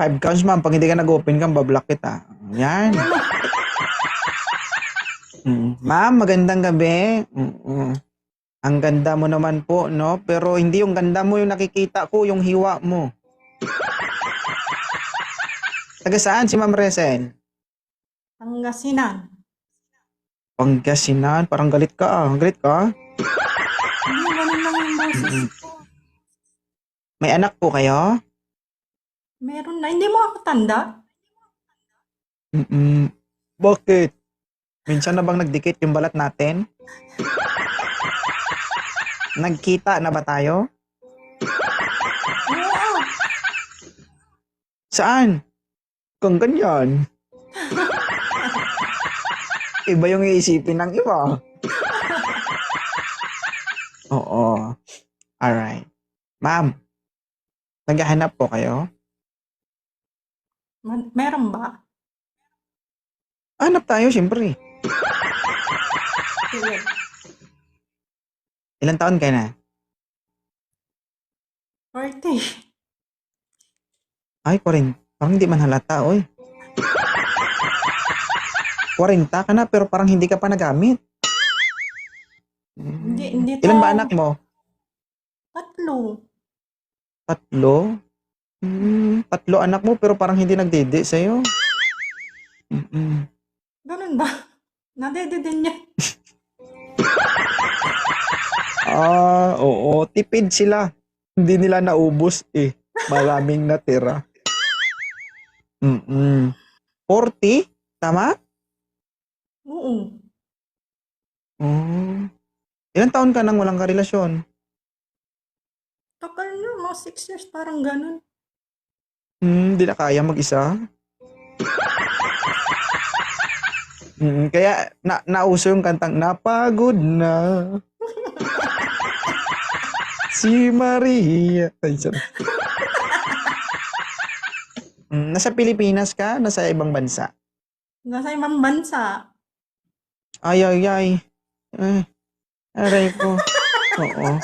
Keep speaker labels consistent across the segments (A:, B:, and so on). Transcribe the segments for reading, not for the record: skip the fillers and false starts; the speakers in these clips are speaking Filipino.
A: 5 counts, ma'am. Pag hindi ka nag-open cam, bablock kita. Yan. Ma'am, magandang gabi. Ang ganda mo naman po, no? Pero hindi yung ganda mo yung nakikita ko, yung hiwa mo. Taga saan si Ma'am Resel?
B: Pangasinan.
A: Pangasinan. Parang galit ka, ah. Galit ka?
B: Hindi, ganun lang yung boses ko.
A: May anak po kayo?
B: Meron na. Hindi mo ako tanda?
A: Bakit? Minsan na bang nagdikit yung balat natin? Nagkita na ba tayo?
B: Oo.
A: Saan? Kung ganyan. Iba yung iisipin ng iba. Oo. Alright. Ma'am, naghahanap po kayo?
B: Meron ba?
A: Hanap tayo, siyempre.
B: Sige.
A: Ilang taon ka na?
B: 40.
A: Ay, 40. Parang hindi man halata, oy. 40 ka na, pero parang hindi ka pa nagamit.
B: Hindi
A: Ilan
B: to.
A: ba anak mo?
B: 3.
A: 3? 3 anak mo, pero parang hindi nagdede sa'yo.
B: Ganun ba? Nadede din niya.
A: Oo. Tipid sila. Hindi nila naubos eh. Maraming natira. 40? Tama?
B: Oo.
A: Ilang taon ka nang walang karelasyon?
B: Takal na, mga 6 years, parang ganun.
A: Hindi na kaya mag-isa? Kaya nauso yung kantang Napagod na si Maria. Ay, sorry. Nasa Pilipinas ka? Nasa ibang bansa?
B: Nasa ibang bansa.
A: Ay. Aray ko. Oo.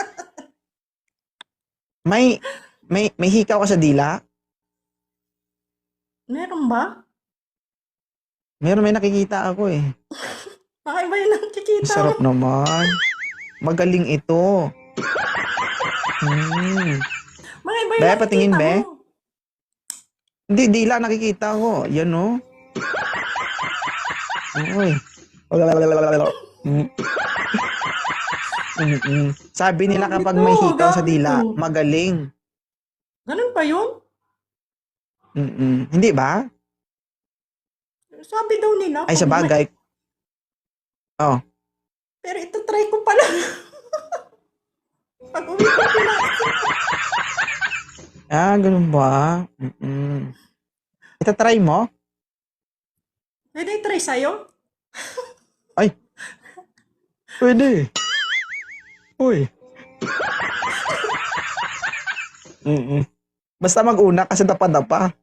A: May hikaw ka sa dila?
B: Meron ba?
A: Meron, may nakikita ako eh.
B: Baka iba yung nakikita
A: Sarap
B: mo.
A: naman. Magaling ito.
B: Baka iba yung
A: Be,
B: nakikita
A: patingin, be.
B: mo.
A: Hindi, dila nakikita ko. Yan o. Uy. Sabi nila kapag may hikaw sa dila, magaling.
B: Ganun pa yun?
A: Hindi ba?
B: Sabi daw nila.
A: Ay, sa bagay. Oh.
B: Pero ito try ko pala. Pag uwi ko
A: Ganun ba? Itatry mo?
B: Pwede try sa'yo?
A: Ay. Pwede. Uy. Basta mag-una kasi dapa-dapa.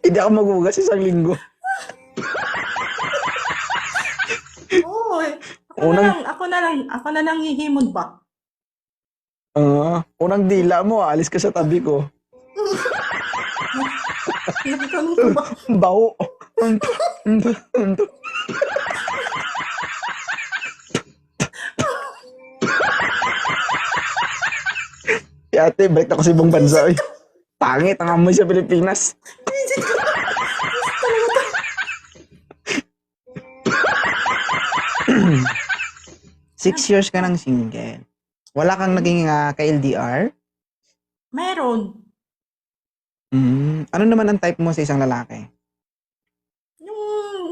A: Hindi ako maghugas isang linggo.
B: Oo. Ako na lang hihimod ba?
A: Unang dila mo, alis ka sa tabi ko.
B: Nagtanong ko ba?
A: Baho. Si ate, balik ako sa ibang bansa. Eh. Pangit ang amoy sa Pilipinas.
B: Visit ko. Visit talaga to.
A: 6 years ka ng single. Wala kang naging ka-LDR?
B: Meron.
A: Ano naman ang type mo sa isang lalaki?
B: Yung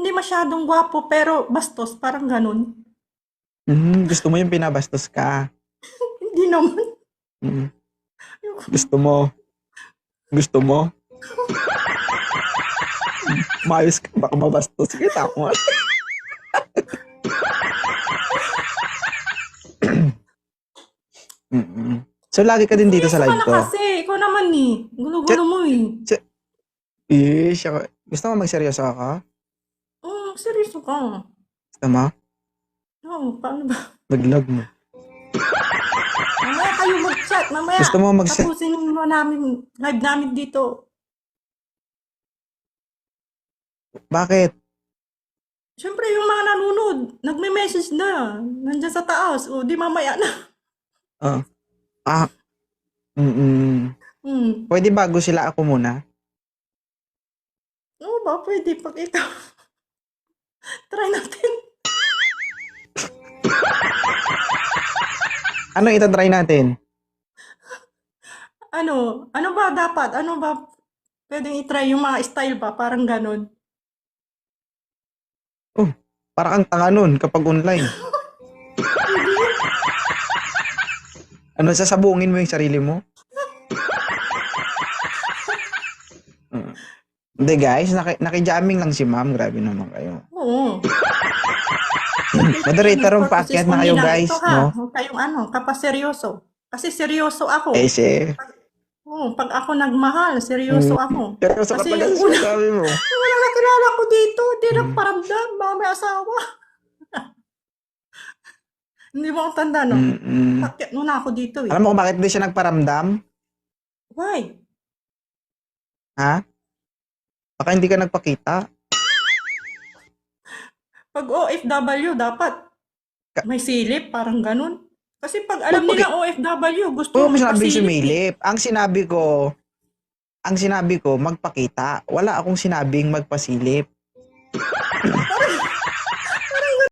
B: hindi masyadong gwapo pero bastos, parang ganun.
A: Gusto mo yung pinabastos ka?
B: Hindi naman.
A: Gusto mo? Mayos ka, baka mabastos kita mo. So, lagi ka din dito sa live ko?
B: Kasi, ikaw naman eh. Gulo-gulo mo eh.
A: Gusto mo magseryoso ako?
B: Seryoso ka.
A: Gusto mo?
B: Oo, paano ba?
A: Naglag mo.
B: Mamaya kayo mag-chat. Mamaya,
A: Gusto mo
B: tapusin mo namin, live namin dito.
A: Bakit?
B: Siyempre, yung mga nanonood, nagme-message na. Nandyan sa taas. O, di mamaya na.
A: Ah, ah, mm,
B: Hmm.
A: pwede bago sila ako muna?
B: Oo ba? Pwede. Pag ikaw, try natin.
A: Ano itatry natin?
B: Ano ba dapat? Ano ba pwedeng i-try yung mga style ba? Parang ganon.
A: Oh, para kang tanga nun kapag online.
B: Pwede yun.
A: Ano, sasabungin mo yung sarili mo? Mm. Hindi guys, nakijamming lang si ma'am. Grabe naman kayo.
B: Oo.
A: Moderator,
B: Training purposes
A: paakyat na
B: only
A: kayo
B: lang
A: guys,
B: ito ha.
A: no?
B: Huwag kayong kapaseryoso. Kasi seryoso
A: Eh,
B: ako. Oo, pag ako nagmahal, seryoso ako.
A: seryoso ka
B: Kasi
A: talaga
B: yung
A: sa sinasabi mo.
B: yung unang nakilala ko dito, di
A: Mm.
B: nagparamdam, baka may asawa. Hindi mo ako tanda, no?
A: Mm-mm.
B: Pakyat muna ako dito eh.
A: Alam mo kung bakit hindi siya nagparamdam?
B: Why?
A: Ha? Baka hindi ka nagpakita.
B: Pag OFW, dapat
A: Ka-
B: may silip, parang ganun. Kasi pag alam
A: Magpaki-
B: nila OFW, gusto
A: Oo,
B: mo
A: may sinabing
B: magpasilip eh.
A: sumilip. Ang sinabi ko, magpakita. Wala akong sinabing magpasilip.